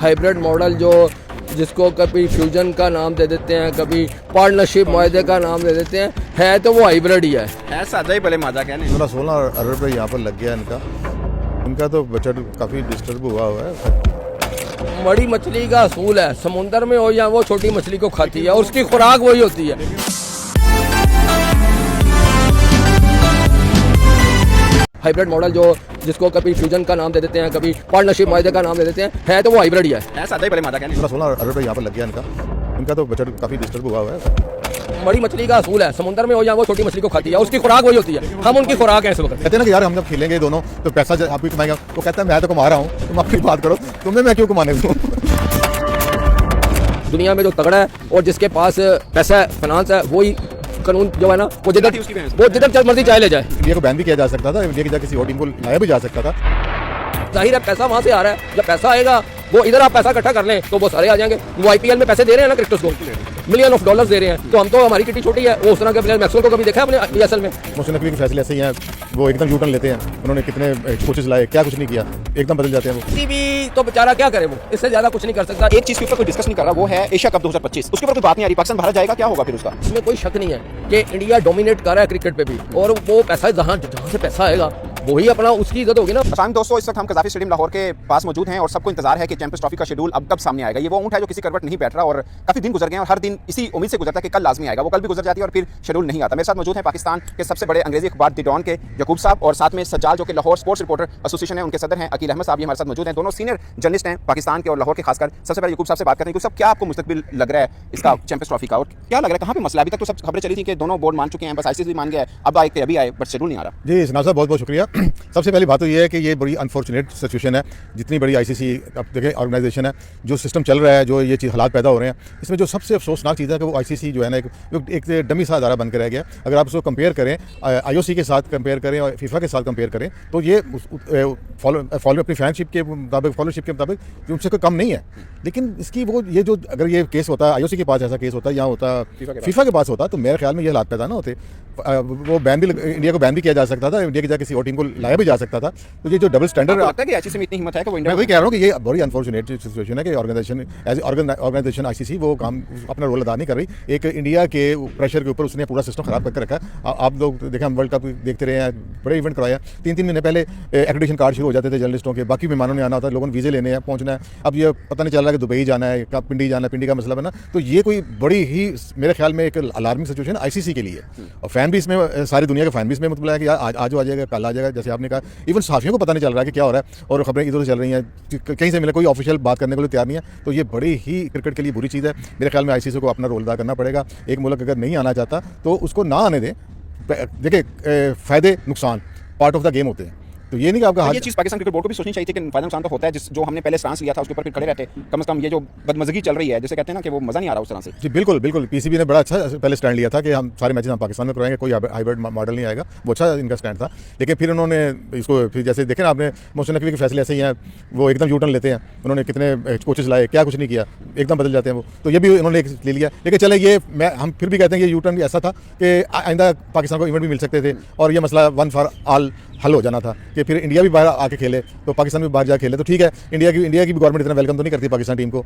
Hybrid model जो जिसको कभी फ्यूजन का नाम दे देते हैं, कभी पार्टनरशिप मुआहदे का नाम दे देते हैं, है तो वो हाइब्रिड ही है सादा ही भले मादा कहने। 16 अरब रुपये यहाँ पर लग गया इनका तो बजट काफ़ी डिस्टर्ब हुआ है। बड़ी मछली का असूल है, समुंदर में हो या वो छोटी मछली को खाती है और उसकी खुराक वही होती है। हाइब्रिड मॉडल जो जिसको कभी फ्यूजन का नाम दे देते हैं, कभी पार्टनरशिप मुआहदे का नाम दे देते हैं, है तो वो हाइब्रिड ही है सादा ही भले मादा कहने। 16 अरब रुपये यहाँ पर लग गया इनका तो बजट काफ़ी डिस्टर्ब हुआ है। बड़ी मछली का असूल है, समुंदर में हो या वो छोटी मछली को खाती है, उसकी खुराक वही होती है। हम उनकी खुराक है इस वक्त। कहते हैं ना कि यार हम जब खेलेंगे दोनों तो पैसा आप भी कमाएगा, तो कहता है मैं तो कमा रहा हूँ, तुम अपनी बात करो, तुम्हें मैं क्यों कमाने दूँ। दुनिया में जो तगड़ा है और जिसके पास पैसा है, फाइनेंस है, वही कानून जो है ना वो जिधर मर्जी चाहे ले जाए। इंडिया को बैन भी किया जा सकता था, इंडिया की जगह किसी और टीम को लाया भी जा सकता था। जाहिर है पैसा वहां से आ रहा है, जब पैसा आएगा वो इधर आप पैसा इकट्ठा कर लें तो वो सारे आ जाएंगे। वो आईपीएल में पैसे दे रहे हैं ना क्रिकेटर्स को, मिलियन ऑफ डॉलर्स दे रहे हैं, तो हम तो हमारी किटी छोटी है। वो उस तरह के प्लेयर मैक्सवेल को कभी देखा है अपने असल में? मोहसिन नकवी के फैसले ऐसे ही हैं, वो एकदम यू टर्न लेते हैं। उन्होंने कितने कोचेस लाए, क्या कुछ नहीं किया, एकदम बदल जाते हैं वो। किसी भी तो बेचारा क्या करे, वो इससे ज्यादा कुछ नहीं कर सकता। एक चीज के ऊपर कोई डिस्कस नहीं कर रहा, वो है एशिया कप 2025। उसके ऊपर कोई बात नहीं आ रही, पाकिस्तान भारत जाएगा, क्या होगा फिर उसका? इसमें कोई शक नहीं है कि इंडिया डोमिनेट कर रहा है क्रिकेट पे भी, और वो पैसा जहाँ से पैसा आएगा वही अपना उसकी इज्जत होगी ना। दोस्तों, इस वक्त हम कज़ाफ़ी स्टेडियम लाहौर के पास मौजूद हैं और सबको इंतजार है कि चैंपियंस ट्रॉफी का शेड्यूल अब कब सामने आएगा। ये वो ऊँट है जो किसी करवट नहीं बैठ रहा और काफी दिन गुजर गए और हर दिन इसी उम्मीद से गुजरता है कि कल लाजमी आएगा। वो कल भी गुजर जाती है और फिर शेड्यूल नहीं आता। मेरे साथ मौजूद है पाकिस्तान के सबसे बड़े अंग्रेजी अखबार द डॉन के यकूब साहब और साथ में सज्जाल जो कि लाहौर स्पोर्ट्स रिपोर्टर एसोसिएशन है उनके सदर हैं अकील अहमद साहब, ये हमारे साथ मौजूद हैं। दोनों सीनियर जर्नलिस्ट हैं पाकिस्तान के और लाहौर के। खासकर सबसे पहले यकूब साहब से बात करते हैं। यकूब साहब, क्या आपको मुस्तकबिल लग रहा है इसका चैंपियंस ट्रॉफी का, और क्या लग रहा है कहाँ पे मसला? अभी तक तो सब खबरें चली थी कि दोनों बोर्ड मान चुके हैं, बस आईसीसी मान गया है, अब आए अभी आए बट शेड्यूल नहीं आ रहा। जी सनाब साहब, बहुत बहुत शुक्रिया। सबसे पहली बात तो ये है कि ये बड़ी अनफॉर्चुनेट सिचुएशन है। जितनी बड़ी आईसीसी अब देखें ऑर्गेनाइजेशन है, जो सिस्टम चल रहा है, जो ये चीज़ हालात पैदा हो रहे हैं, इसमें जो सबसे अफसोसनाक चीज़ है कि वो आईसीसी जो है ना एक डमी सा अदारा बनकर रह गया। अगर आप उसको कंपेयर करें आईओसी के साथ कंपेयर करें और फीफा के साथ कंपेयर करें तो ये फॉलो अपनी फैनशिप के मुताबिक, फॉलोशिप के मुताबिक उनसे कोई कम नहीं है। लेकिन इसकी वो ये जो अगर ये केस होता है आईओसी के पास, ऐसा केस होता है, यहाँ होता फीफा के पास होता, तो मेरे ख्याल में ये हालात पैदा ना होते। वो बैन भी, इंडिया को बैन भी किया जा सकता था, इंडिया की जगह किसी और टीम को लाया भी जा सकता था। तो ये जो डबल स्टैंडर्ड लगता है कि आईसीसी में इतनी हिम्मत है कि वो मैं वही कह रहा हूँ कि ये बड़ी अनफॉर्चुनेट सिचुएशन है कि ऑर्गेनाइजेशन आईसीसी वो काम अपना रोल अदा नहीं कर रही। एक इंडिया के प्रेशर के ऊपर उसने पूरा सिस्टम खराब करके रखा है। आप लोग देखें, हम वर्ल्ड कप देखते रहे हैं, बड़े इवेंट करवाया, 3 महीने पहले एक्रेडिटेशन कार्ड शुरू हो जाते थे जर्नलिस्टों के, बाकी मेहमानों ने आना होता है, लोगों ने वीज़े लेने हैं, पहुंचना है। अब ये पता नहीं चल रहा है कि दुबई जाना है, कब पिंडी जाना है, पिंडी का मसला बना। तो ये कोई बड़ी ही मेरे ख्याल में एक अलार्मिंग सिचुएशन आईसीसी के लिए। और फैन भी इसमें, सारी दुनिया के फैन भी इसमें मतलब है कि आज आ जाएगा, कल आ जाएगा, जैसे आपने कहा। इवन सहाफ़ियों को पता नहीं चल रहा है कि क्या हो रहा है और खबरें इधर से चल रही हैं, कहीं से मिले, कोई ऑफिशियल बात करने के लिए तैयार नहीं है। तो ये बड़ी ही क्रिकेट के लिए बुरी चीज़ है। मेरे ख्याल में आईसीसी को अपना रोल अदा करना पड़ेगा। एक मुल्क अगर नहीं आना चाहता तो उसको ना आने दें। देखिए, फ़ायदे नुकसान पार्ट ऑफ द गेम होते हैं, तो ये नहीं कि आपका ये चीज़ पाकिस्तान क्रिकेट बोर्ड को भी सोचनी चाहिए थी कि फायदा नुकसान तो होता है, जो हमने पहले स्टांस लिया था उसके ऊपर फिर खड़े रहते। कम से कम ये जो बदमज़गी चल रही है, जैसे कहते हैं ना कि वो मज़ा नहीं आ रहा उस तरह से। जी बिल्कुल बिल्कुल, पीसीबी ने बड़ा अच्छा पहले स्टैंड लिया था कि हम सारे मैचेस हम पाकिस्तान में करवाएंगे, कोई हाइब्रिड मॉडल नहीं आएगा। वो अच्छा इनका स्टैंड था। लेकिन फिर उन्होंने इसको, फिर जैसे देखें ना आपने, मोहसिन नकवी के फैसले ऐसे ही हैं, वो एकदम यू टर्न लेते हैं। उन्होंने कितने कोचेस लाए, क्या कुछ नहीं किया, एकदम बदल जाते हैं वो। तो ये भी उन्होंने ले लिया। लेकिन चले, ये हम फिर भी कहते हैं कि यू टर्न भी ऐसा था कि आइंदा पाकिस्तान को इवेंट भी मिल सकते थे और ये मसला वन फॉर ऑल हल हो जाना था कि फिर इंडिया भी बाहर आके खेले तो पाकिस्तान भी बाहर जाके खेले। तो ठीक है, इंडिया की भी गवर्नमेंट इतना वेलकम तो नहीं करती पाकिस्तान टीम को,